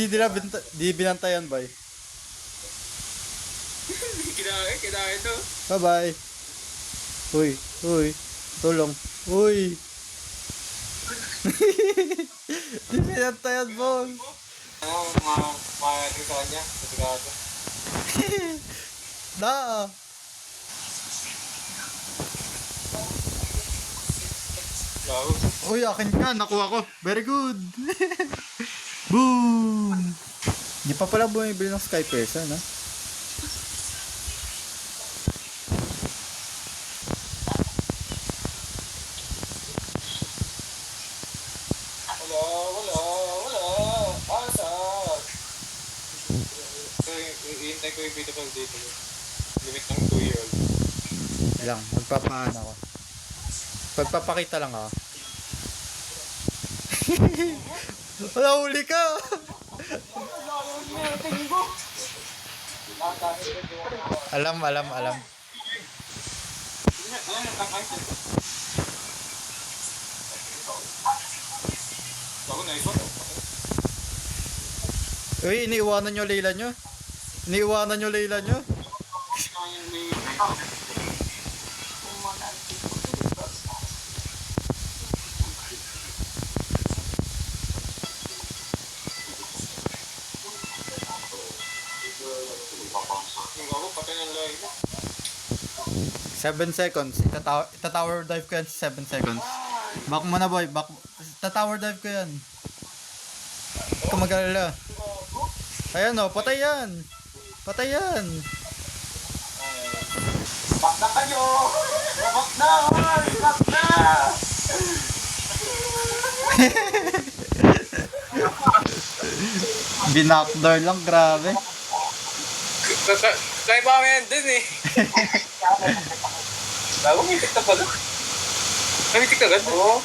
Di binantayan, bay. Kinain to. Bye-bye. Uy. Tulong. Uy. Di binantayan, boss. Mga sa kanya. Sigurado. Na. Wow. Uy, akin ka. Nakuha ko. Very good. Boom. Di pa pala bumibili ng Sky Person, ha? Wala. Asa. So, iintay ko yung beautiful dito. Limit ng 2-year-old. Lang, magpapaan ako. Pagpapakita lang ako. Wala, huli ka! Alam. Uy, iniiwanan nyo Leila nyo? Ako, patay ng lahi mo. 7 seconds. Ita-tower dive ko yan sa 7 seconds. Back mo na, boy. Ita-tower dive ko yan. Huwag ka mag-alala. Ayan o, patay yan. Back na kayo! Back na! Binakdoor lang, grabe. Kaya ba yan din eh? Bago may tikta pala. May tikta agad? Oo.